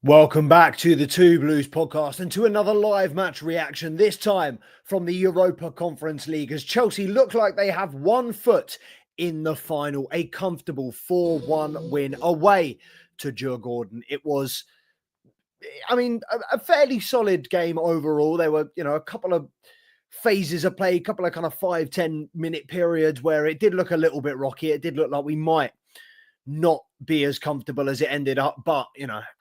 Welcome back to the Two Blues podcast and to another live match reaction, this time from the Europa Conference League, as Chelsea look like they have one foot in the final, a comfortable 4-1 win away to Djurgården. It was, a fairly solid game overall. There were, a couple of phases of play, a couple of kind of 5-10 minute periods where it did look a little bit rocky. It did look like we might not be as comfortable as it ended up. But,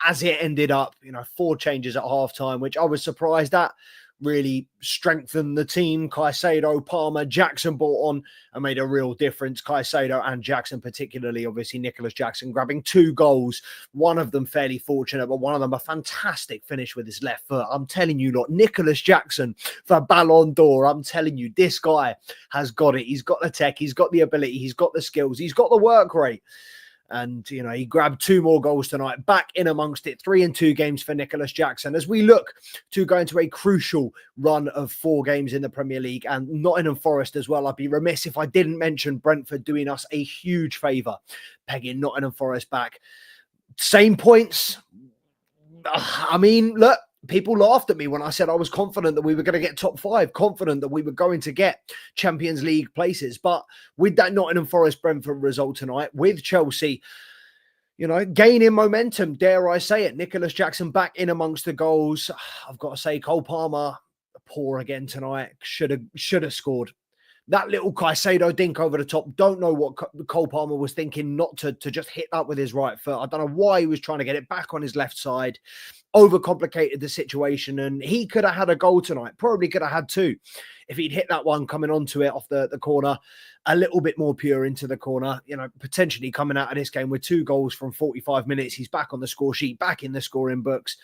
as it ended up, 4 changes at halftime, which I was surprised at, really strengthened the team. Caicedo, Palmer, Jackson brought on and made a real difference. Caicedo and Jackson, particularly, obviously Nicholas Jackson grabbing 2 goals. One of them fairly fortunate, but one of them a fantastic finish with his left foot. I'm telling you, Nicholas Jackson for Ballon d'Or. I'm telling you, this guy has got it. He's got the tech, he's got the ability, he's got the skills, he's got the work rate. And, he grabbed 2 more goals tonight, back in amongst it. 3 in 2 games for Nicholas Jackson as we look to go into a crucial run of 4 games in the Premier League and Nottingham Forest as well. I'd be remiss if I didn't mention Brentford doing us a huge favour, pegging Nottingham Forest back. Same points. Look, people laughed at me when I said I was confident that we were going to get top 5, confident that we were going to get Champions League places. But with that Nottingham Forest Brentford result tonight, with Chelsea, gaining momentum, dare I say it, Nicholas Jackson back in amongst the goals. I've got to say, Cole Palmer, poor again tonight. Should have scored. That little Caicedo dink over the top. Don't know what Cole Palmer was thinking, not to just hit that with his right foot. I don't know why he was trying to get it back on his left side. Overcomplicated the situation, and he could have had a goal tonight. Probably could have had 2 if he'd hit that one coming onto it off the corner, a little bit more pure into the corner. Potentially coming out of this game with 2 goals from 45 minutes. He's back on the score sheet, back in the scoring books.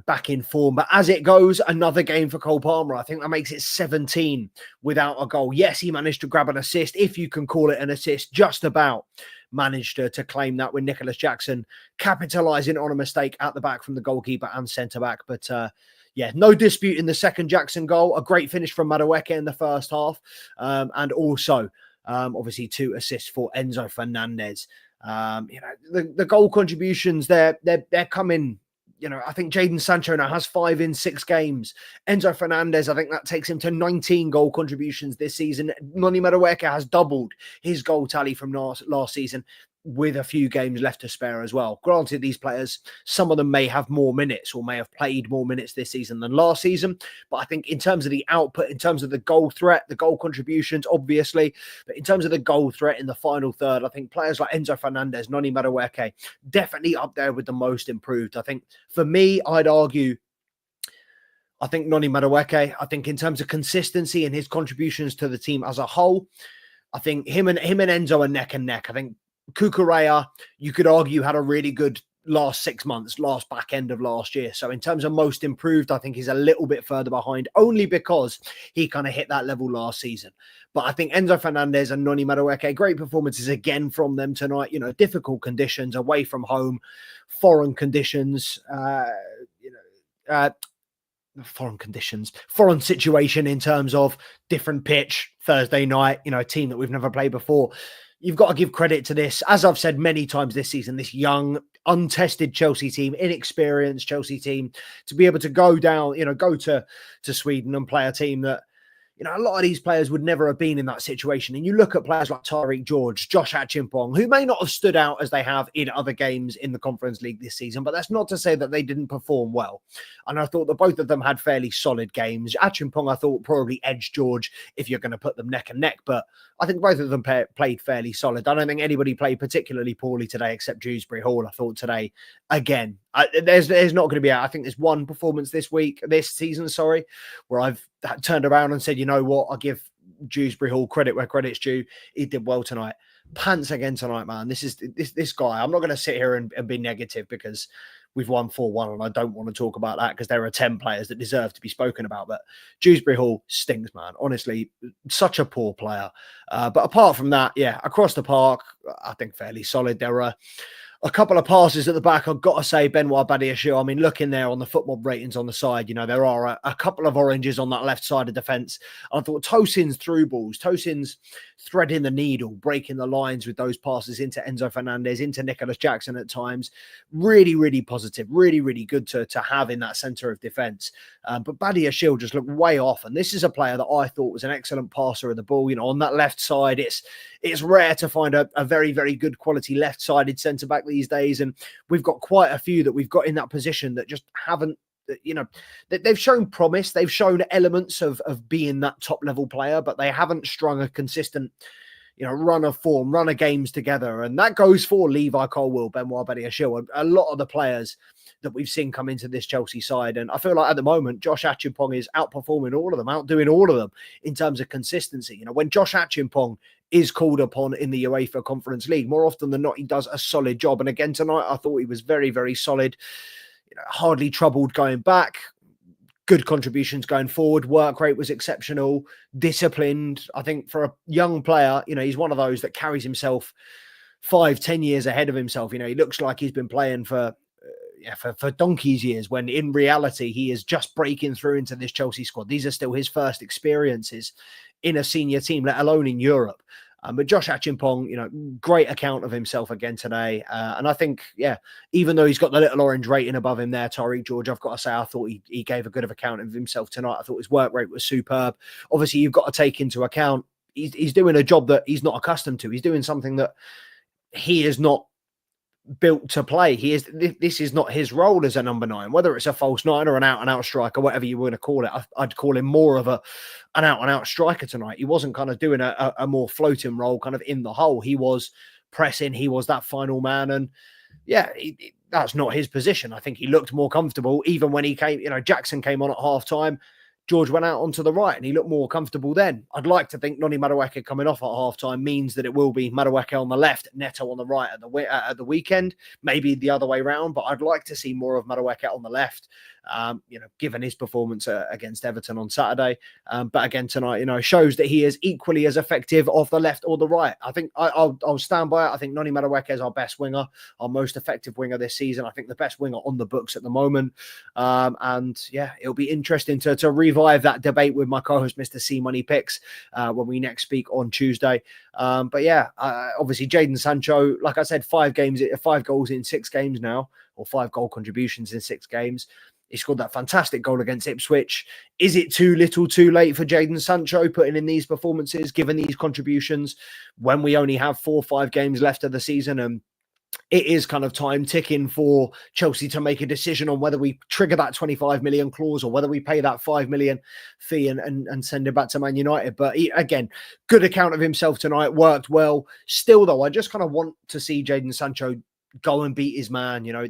Back in form. But as it goes, another game for Cole Palmer. I think that makes it 17 without a goal. Yes, he managed to grab an assist, if you can call it an assist, just about managed to claim that with Nicholas Jackson capitalising on a mistake at the back from the goalkeeper and centre-back. But no dispute in the second Jackson goal. A great finish from Madueke in the first half. And also, obviously, 2 assists for Enzo Fernandez. The goal contributions, they're coming. I think Jadon Sancho now has 5 in 6 games. Enzo Fernandez, I think that takes him to 19 goal contributions this season. Noni Madueke has doubled his goal tally from last season, with a few games left to spare as well. Granted, these players, some of them may have more minutes or may have played more minutes this season than last season. But I think in terms of the output, in terms of the goal threat, the goal contributions, obviously, but in terms of the goal threat in the final third, I think players like Enzo Fernandez, Noni Madueke, definitely up there with the most improved. I think for me, I'd argue, I think Noni Madueke, I think in terms of consistency and his contributions to the team as a whole, I think him and Enzo are neck and neck. I think Cucurella, you could argue, had a really good last 6 months, last back end of last year. So in terms of most improved, I think he's a little bit further behind, only because he kind of hit that level last season. But I think Enzo Fernandez and Noni Madueke, great performances again from them tonight. Difficult conditions, away from home, foreign conditions, foreign situation in terms of different pitch, Thursday night, a team that we've never played before. You've got to give credit to this, as I've said many times this season, this young, untested Chelsea team, inexperienced Chelsea team, to be able to go down, go to Sweden and play a team that, a lot of these players would never have been in that situation. And you look at players like Tariq George, Josh Achimpong, who may not have stood out as they have in other games in the Conference League this season, but that's not to say that they didn't perform well. And I thought that both of them had fairly solid games. Achimpong, I thought, probably edged George if you're going to put them neck and neck, but I think both of them played fairly solid. I don't think anybody played particularly poorly today except Dewsbury Hall. I thought today, again, there's not going to be, I think there's one performance this season, where I've turned around and said, you know what, I'll give Dewsbury Hall credit where credit's due. He did well tonight. Pants again tonight, man. This guy, I'm not going to sit here and be negative because we've won 4-1 and I don't want to talk about that because there are 10 players that deserve to be spoken about. But Dewsbury Hall stinks, man. Honestly, such a poor player. But apart from that, across the park, I think fairly solid. There are a couple of passes at the back. I've got to say, Benoit Badiashile, looking there on the football ratings on the side, there are a couple of oranges on that left side of defence. I thought Tosin's through balls, Tosin's threading the needle, breaking the lines with those passes into Enzo Fernandez, into Nicholas Jackson at times. Really, really positive, really, really good to have in that centre of defence. But Badiashile just looked way off. And this is a player that I thought was an excellent passer of the ball. You know, on that left side, it's rare to find a very, very good quality left-sided centre-back these days. And we've got quite a few that we've got in that position that just haven't, you know, they've shown promise. They've shown elements of being that top level player, but they haven't strung a consistent, you know, run of form, run of games together. And that goes for Levi Colwill, Benoit Badiashile, a lot of the players that we've seen come into this Chelsea side. And I feel like at the moment, Josh Achimpong is outperforming all of them, outdoing all of them in terms of consistency. You know, when Josh Achimpong is called upon in the UEFA Conference League, more often than not, he does a solid job. And again, tonight, I thought he was very, very solid. You know, hardly troubled going back, good contributions going forward. Work rate was exceptional, disciplined. I think for a young player, you know, he's one of those that carries himself 5-10 years ahead of himself. You know, he looks like he's been playing for donkey's years, when in reality, he is just breaking through into this Chelsea squad. These are still his first experiences in a senior team, let alone in Europe. But Josh Achimpong, you know, great account of himself again today. And I think, yeah, even though he's got the little orange rating above him there, Tariq George, I've got to say, I thought he gave a good of account of himself tonight. I thought his work rate was superb. Obviously, you've got to take into account he's doing a job that he's not accustomed to. He's doing something that he is not built to play. This is not his role as a number 9, whether it's a false 9 or an out-and-out striker, whatever you want to call it. I'd call him more of an out-and-out striker tonight. He wasn't kind of doing a more floating role kind of in the hole. He was pressing. He was that final man. And yeah, that's not his position. I think he looked more comfortable even when he came, you know, Jackson came on at half time. George went out onto the right and he looked more comfortable then. I'd like to think Noni Madueke coming off at half-time means that it will be Madueke on the left, Neto on the right at the weekend, maybe the other way around, but I'd like to see more of Madueke on the left, you know, given his performance against Everton on Saturday. But again, tonight, you know, shows that he is equally as effective off the left or the right. I think I'll stand by it. I think Noni Madueke is our best winger, our most effective winger this season. I think the best winger on the books at the moment. And yeah, it'll be interesting to revive that debate with my co-host, Mr. C Money Picks, when we next speak on Tuesday. But yeah, obviously Jadon Sancho, like I said, 5 goals in 6 games now, or 5 goal contributions in 6 games. He scored that fantastic goal against Ipswich. Is it too little too late for Jadon Sancho putting in these performances, given these contributions, when we only have 4 or 5 games left of the season? And it is kind of time ticking for Chelsea to make a decision on whether we trigger that 25 million clause or whether we pay that 5 million fee and send him back to Man United. But again, good account of himself tonight, worked well. Still, though, I just kind of want to see Jadon Sancho go and beat his man. You know,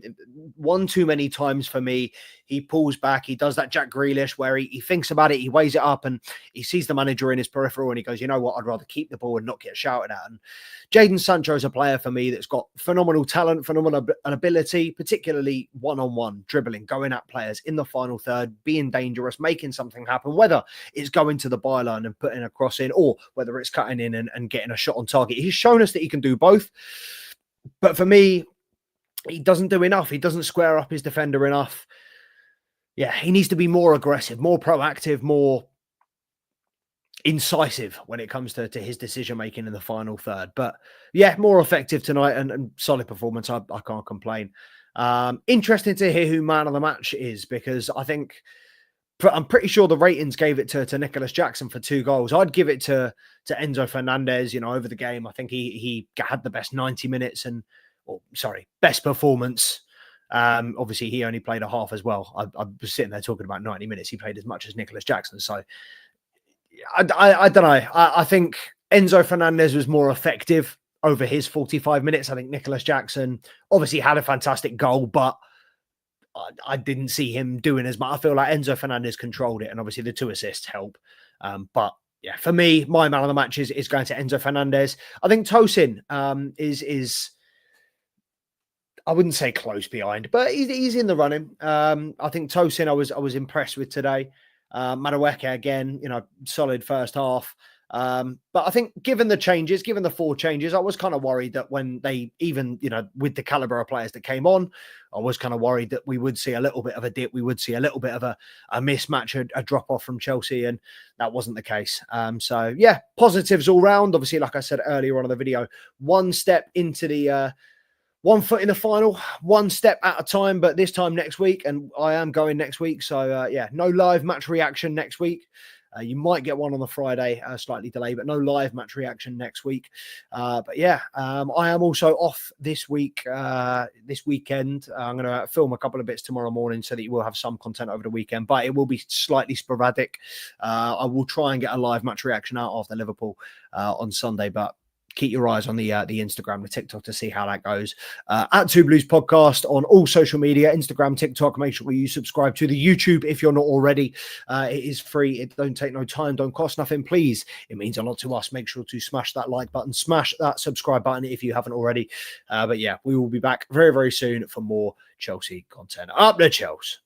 one too many times for me. He pulls back. He does that Jack Grealish where he thinks about it. He weighs it up and he sees the manager in his peripheral and he goes, you know what, I'd rather keep the ball and not get shouted at. And Jadon Sancho is a player for me that's got phenomenal talent, phenomenal ability, particularly one-on-one dribbling, going at players in the final third, being dangerous, making something happen, whether it's going to the byline and putting a cross in or whether it's cutting in and getting a shot on target. He's shown us that he can do both. But for me, he doesn't do enough. He doesn't square up his defender enough. Yeah, he needs to be more aggressive, more proactive, more incisive when it comes to his decision-making in the final third. But yeah, more effective tonight and solid performance. I can't complain. Interesting to hear who man of the match is, because I'm pretty sure the ratings gave it to Nicholas Jackson for 2 goals. I'd give it to Enzo Fernandez, you know, over the game. I think he had the best 90 minutes best performance. Obviously, he only played a half as well. I was sitting there talking about 90 minutes. He played as much as Nicholas Jackson. So I don't know. I think Enzo Fernandez was more effective over his 45 minutes. I think Nicholas Jackson obviously had a fantastic goal, but I didn't see him doing as much. I feel like Enzo Fernandez controlled it, and obviously the 2 assists help. But yeah, for me, my man of the match is going to Enzo Fernandez. I think Tosin is I wouldn't say close behind, but he's in the running. I think Tosin I was impressed with today. Madueke again, you know, solid first half. But I think given the 4 changes, I was kind of worried that when they even, with the caliber of players that came on, I was kind of worried that we would see a little bit of a dip. We would see a little bit of a mismatch, a drop off from Chelsea, and that wasn't the case. So yeah, positives all round. Obviously, like I said earlier on in the video, one step into the 1 foot in the final, one step at a time, but this time next week, and I am going next week. So yeah, no live match reaction next week. You might get one on the Friday, slightly delayed, but no live match reaction next week. But yeah, I am also off this week, this weekend. I'm going to film a couple of bits tomorrow morning so that you will have some content over the weekend, but it will be slightly sporadic. I will try and get a live match reaction out after Liverpool on Sunday, but keep your eyes on the Instagram, the TikTok to see how that goes. At Two Blues Podcast on all social media, Instagram, TikTok. Make sure you subscribe to the YouTube if you're not already. It is free. It don't take no time, don't cost nothing. Please, it means a lot to us. Make sure to smash that like button, smash that subscribe button if you haven't already. But yeah, we will be back very, very soon for more Chelsea content. Up the Chelsea.